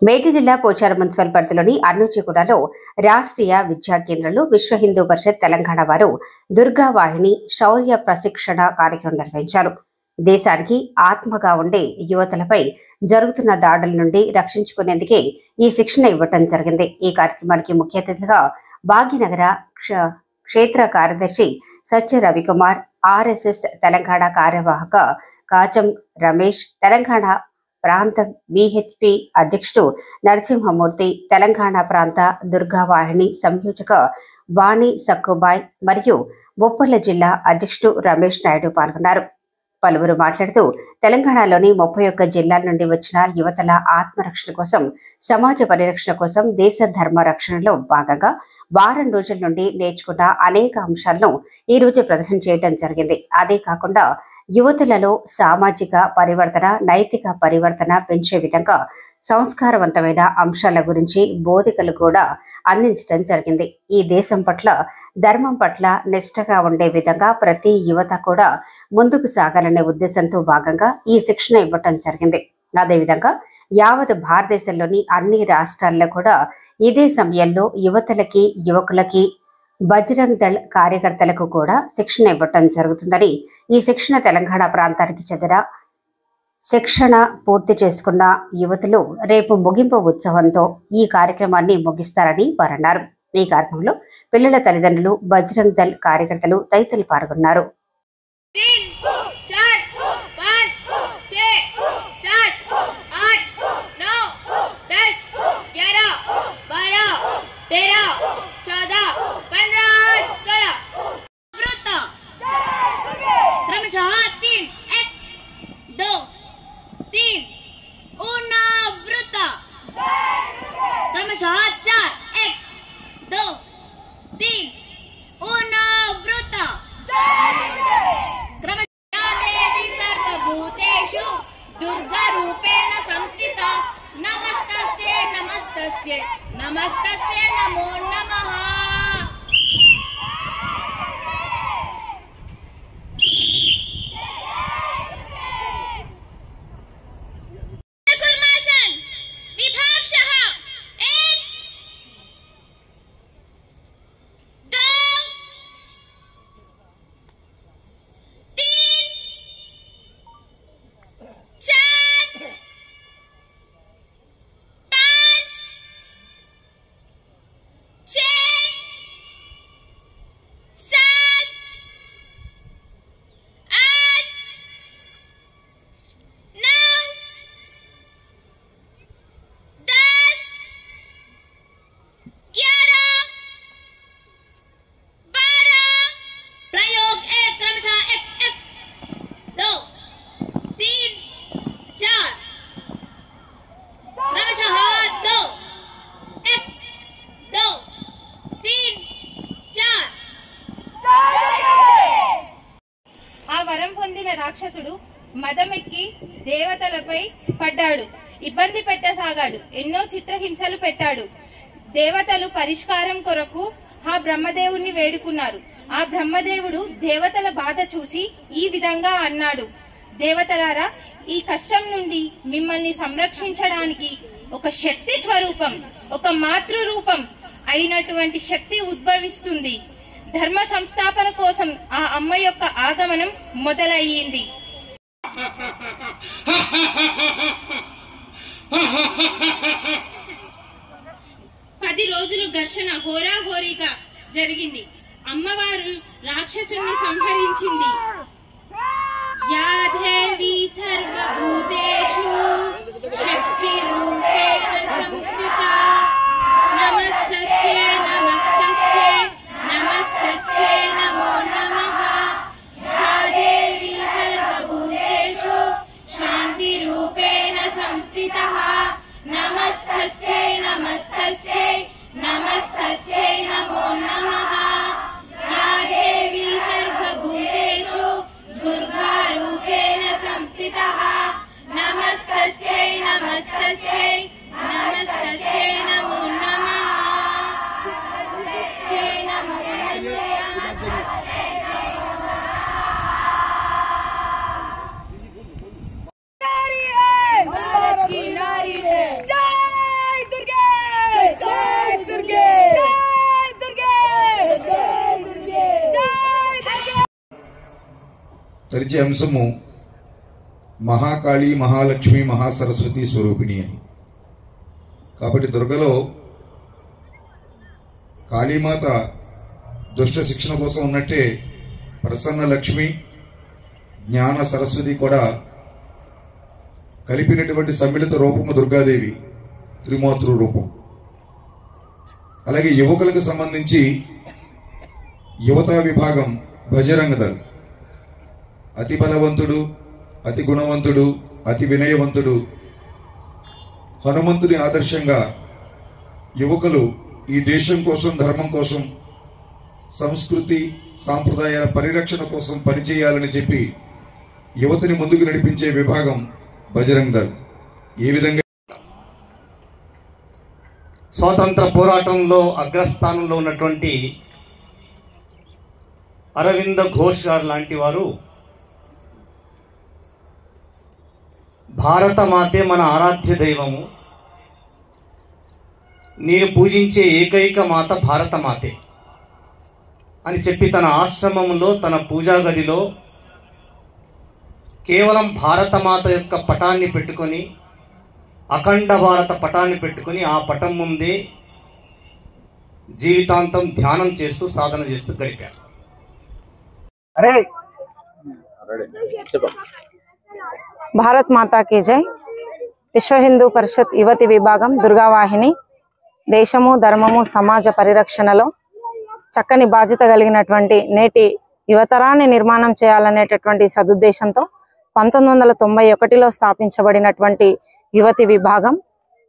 మేటి జిల్లా పోచారం మున్సిపల్ పరిధిలోని అర్నుచిగూడలో రాష్ట్రీయ విద్యా కేంద్రంలో విశ్వ హిందూ పరిషత్ తెలంగాణ వారు దుర్గా వాహిని శౌర్య ప్రశిక్షణ కార్యక్రమం నిర్వహించారు. దేశానికి ఆత్మగా ఉండే యువతలపై జరుగుతున్న దాడుల నుండి రక్షించుకునేందుకే ఈ శిక్షణ ఇవ్వటం జరిగింది. ఈ కార్యక్రమానికి ముఖ్య అతిథిగా భాగ్యనగర క్షేత్ర కార్యదర్శి సత్య రవికుమార్, ఆర్ఎస్ఎస్ తెలంగాణ కార్యవాహక కాచం రమేష్, తెలంగాణ ప్రాంత విహెచ్పి అధ్యక్షుడు నరసింహమూర్తి, తెలంగాణ ప్రాంత దుర్గావాహిని సంయోజక వాణి సక్కుబాయ్ మరియు బొప్పర్ల జిల్లా అధ్యక్షుడు రమేష్ నాయుడు పాల్గొన్నారు. పలువురు మాట్లాడుతూ తెలంగాణలోని 31 జిల్లాల నుండి వచ్చిన యువతల ఆత్మరక్షణ కోసం, సమాజ పరిరక్షణ కోసం, దేశ ధర్మ రక్షణలో భాగంగా వారం రోజుల నుండి నేర్చుకున్న అనేక అంశాలను ఈ రోజు ప్రదర్శన చేయడం జరిగింది. అదే కాకుండా యువతులలో సామాజిక పరివర్తన, నైతిక పరివర్తన పెంచే విధంగా సంస్కారవంతమైన అంశాల గురించి బోధికలు కూడా అందించడం జరిగింది. ఈ దేశం పట్ల, ధర్మం పట్ల నిష్ఠగా ఉండే విధంగా ప్రతి యువత కూడా ముందుకు సాగాలనే ఉద్దేశంతో భాగంగా ఈ శిక్షణ ఇవ్వటం జరిగింది. అదేవిధంగా యావత్ భారతదేశంలోని అన్ని రాష్ట్రాల్లో కూడా ఇదే సమయంలో యువతలకి, యువకులకి, బజరంగ్ దళ్ కార్యకర్తలకు కూడా శిక్షణ ఇవ్వటం జరుగుతుందని, ఈ శిక్షణ తెలంగాణ ప్రాంతానికి చెందిన శిక్షణ పూర్తి చేసుకున్న యువతులు రేపు ముగింపు ఉత్సవంతో ఈ కార్యక్రమాన్ని ముగిస్తారని వారన్నారు. ఈ కార్యక్రమంలో పిల్లల తల్లిదండ్రులు, బజరంగ్ దళ్ కార్యకర్తలు తదితరులు పాల్గొన్నారు. दुर्गा रूपेण संस्थिता नमस्तस्यै नमस्तस्यै नमस्तस्यै नमो नमः। రాక్షసుడు మదమెక్కి దేవతలపై పడ్డాడు, ఇబ్బంది పెట్టసాగాడు, ఎన్నో చిత్రహింసలు పెట్టాడు. దేవతలు పరిష్కారం కొరకు ఆ బ్రహ్మదేవుణ్ణి వేడుకున్నారు. ఆ బ్రహ్మదేవుడు దేవతల బాధ చూసి ఈ విధంగా అన్నాడు, దేవతలారా, ఈ కష్టం నుండి మిమ్మల్ని సంరక్షించడానికి ఒక శక్తి స్వరూపం, ఒక మాతృరూపం అయినటువంటి శక్తి ఉద్భవిస్తుంది. ధర్మ సంస్థాపన కోసం ఆ అమ్మ యొక్క ఆగమనం మొదలయ్యింది. 10 రోజులు ఘర్షణ హోరాహోరీగా జరిగింది. అమ్మవారు రాక్షసుని సంహరించింది. యా దేవి సర్వభూతేషు శక్తి రూపేణ సంస్థితా నమస్తస్యై నమస్తస్యై నమస్తస్యై నమో నమః. యా దేవి సర్వభూతేషు శాంతి రూపేణ సంస్థితః నమస్తస్యై నమస్తస్యై నమస్తస్యై నమో నమః. యా దేవి సర్వభూతేషు దుర్గా రూపేణ సంస్థితః తరిచే అంశము మహాకాళి, మహాలక్ష్మి, మహాసరస్వతి స్వరూపిణి అని. కాబట్టి దుర్గలో కాళీమాత దుష్ట శిక్షణ కోసం ఉన్నట్టే ప్రసన్న లక్ష్మి, జ్ఞాన సరస్వతి కూడా కలిపినటువంటి సమ్మిళిత రూపము దుర్గాదేవి, త్రిమాతృ రూపం. అలాగే యువకులకు సంబంధించి యువతా విభాగం బజరంగ దళ్. అతి బలవంతుడు, అతి గుణవంతుడు, అతి వినయవంతుడు, హనుమంతుని ఆదర్శంగా యువకులు ఈ దేశం కోసం, ధర్మం కోసం, సంస్కృతి సాంప్రదాయాల పరిరక్షణ కోసం పనిచేయాలని చెప్పి యువతిని ముందుకు నడిపించే విభాగం బజరంగ దళ్. ఏ విధంగా స్వాతంత్ర పోరాటంలో అగ్రస్థానంలో ఉన్నటువంటి అరవింద ఘోష్ గారు లాంటి వారు భారత మాతే మన ఆరాధ్య దైవము, నేను పూజించే ఏకైక మాత భారత మాతే అని చెప్పి తన ఆశ్రమంలో, తన పూజా గదిలో కేవలం భారతమాత యొక్క పటాన్ని పెట్టుకొని, అఖండ భారత పటాన్ని పెట్టుకొని ఆ పటం ముందే జీవితాంతం ధ్యానం చేస్తూ, సాధన చేస్తూ గడిపారు. భారత్ మాతా కీ జై. విశ్వ హిందూ పరిషత్ యువతి విభాగం దుర్గావాహిని దేశము, ధర్మము, సమాజ పరిరక్షణలో చక్కని బాధ్యత కలిగినటువంటి నేటి యువతరాన్ని నిర్మాణం చేయాలనేటటువంటి సదుద్దేశంతో 1991లో స్థాపించబడినటువంటి యువతి విభాగం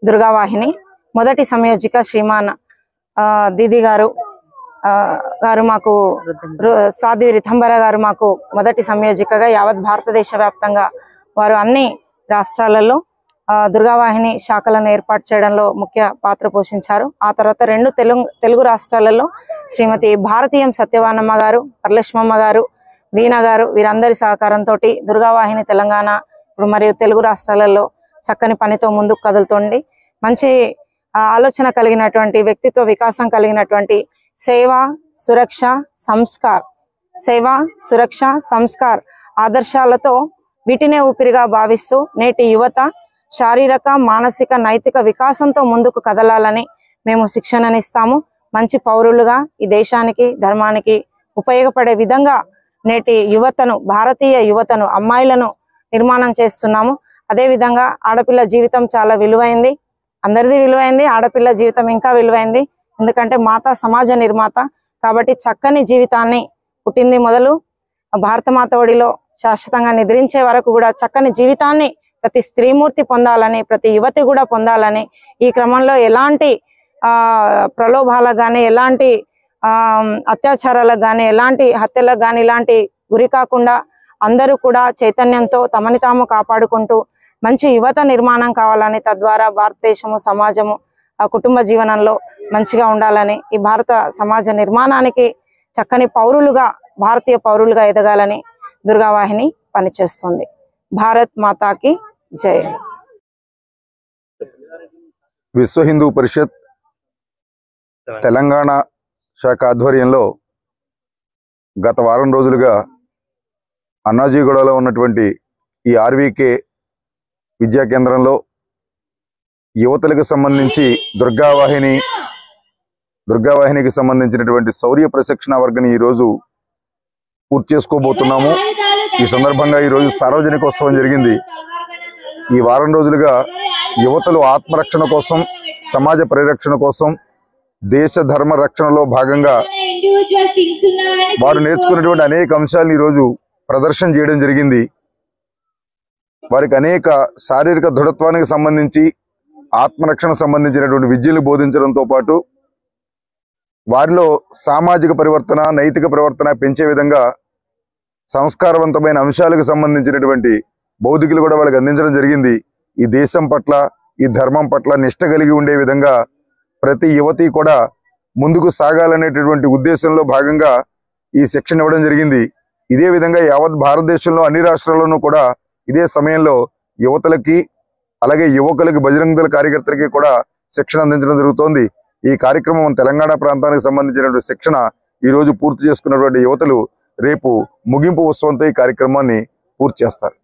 దుర్గావాహిని మొదటి సంయోజిక శ్రీమాన్ దీది గారు మాకు, సాధ్వి రితంబర గారు మాకు మొదటి సంయోజికగా యావత్ భారతదేశ వ్యాప్తంగా వారు అన్ని రాష్ట్రాలలో దుర్గావాహిని శాఖలను ఏర్పాటు చేయడంలో ముఖ్య పాత్ర పోషించారు. ఆ తర్వాత 2 తెలుగు రాష్ట్రాలలో శ్రీమతి భారతీయం సత్యవానమ్మ గారు, వరలక్ష్మమ్మ గారు, వీణా గారు వీరందరి సహకారంతో దుర్గావాహిని తెలంగాణ ఇప్పుడు మరియు తెలుగు రాష్ట్రాలలో చక్కని పనితో ముందుకు కదులుతోంది. మంచి ఆలోచన కలిగినటువంటి, వ్యక్తిత్వ వికాసం కలిగినటువంటి సేవా సురక్ష సంస్కార్ ఆదర్శాలతో వీటినే ఊపిరిగా భావిస్తూ నేటి యువత శారీరక, మానసిక, నైతిక వికాసంతో ముందుకు కదలాలని మేము శిక్షణనిస్తాము. మంచి పౌరులుగా ఈ దేశానికి, ధర్మానికి ఉపయోగపడే విధంగా నేటి యువతను, భారతీయ యువతను, అమ్మాయిలను నిర్మాణం చేస్తున్నాము. అదేవిధంగా ఆడపిల్ల జీవితం చాలా విలువైంది, అందరిది విలువైంది, ఆడపిల్ల జీవితం ఇంకా విలువైంది. ఎందుకంటే మాత సమాజ నిర్మాత. కాబట్టి చక్కని జీవితాన్ని పుట్టింది మొదలు భారతమాత ఒడిలో శాశ్వతంగా నిద్రించే వరకు కూడా చక్కని జీవితాన్ని ప్రతి స్త్రీమూర్తి పొందాలని, ప్రతి యువతి కూడా పొందాలని, ఈ క్రమంలో ఎలాంటి ప్రలోభాలకు కానీ, ఎలాంటి అత్యాచారాలకు కానీ, ఎలాంటి హత్యలకు కానీ ఇలాంటి గురి కాకుండా అందరూ కూడా చైతన్యంతో తమని తాము కాపాడుకుంటూ మంచి యువత నిర్మాణం కావాలని, తద్వారా భారతదేశము, సమాజము, కుటుంబ జీవనంలో మంచిగా ఉండాలని, ఈ భారత సమాజ నిర్మాణానికి చక్కని పౌరులుగా, భారతీయ పౌరులుగా ఎదగాలని దుర్గావాహిని పనిచేస్తుంది. భారత్ మాతాకి జై. విశ్వ హిందూ పరిషత్ తెలంగాణ శాఖ ఆధ్వర్యంలో గత వారం రోజులుగా అన్నాజీగూడలో ఉన్నటువంటి ఈ ఆర్వీకే విద్యా కేంద్రంలో యువతులకు సంబంధించి దుర్గావాహినికి సంబంధించినటువంటి శౌర్య ప్రశిక్షణ వర్గని ఈరోజు పూర్తి చేసుకోబోతున్నాము. ఈ సందర్భంగా ఈరోజు సార్వజనికోత్సవం జరిగింది. ఈ వారం రోజులుగా యువతలు ఆత్మరక్షణ కోసం, సమాజ పరిరక్షణ కోసం, దేశ ధర్మ రక్షణలో భాగంగా వారు నేర్చుకున్నటువంటి అనేక అంశాలను ఈరోజు ప్రదర్శన చేయడం జరిగింది. వారికి అనేక శారీరక దృఢత్వానికి సంబంధించి, ఆత్మరక్షణ సంబంధించినటువంటి విద్యలు బోధించడంతో పాటు వారిలో సామాజిక పరివర్తన, నైతిక ప్రవర్తన పెంచే విధంగా సంస్కారవంతమైన అంశాలకు సంబంధించినటువంటి బౌద్ధికులు కూడా వాళ్ళకి అందించడం జరిగింది. ఈ దేశం పట్ల, ఈ ధర్మం పట్ల నిష్ట కలిగి ఉండే విధంగా ప్రతి యువతి కూడా ముందుకు సాగాలనేటటువంటి ఉద్దేశంలో భాగంగా ఈ శిక్షణ ఇవ్వడం జరిగింది. ఇదే విధంగా యావత్ భారతదేశంలో అన్ని రాష్ట్రాల్లోనూ కూడా ఇదే సమయంలో యువతలకి, అలాగే యువకులకి, బజరంగ దళ కార్యకర్తలకి కూడా శిక్షణ అందించడం జరుగుతోంది. ఈ కార్యక్రమం తెలంగాణ ప్రాంతానికి సంబంధించినటువంటి శిక్షణ ఈరోజు పూర్తి చేసుకున్నటువంటి యువతలు రేపు ముగింపు ఉత్సవంతో ఈ కార్యక్రమాన్ని పూర్తి చేస్తారు.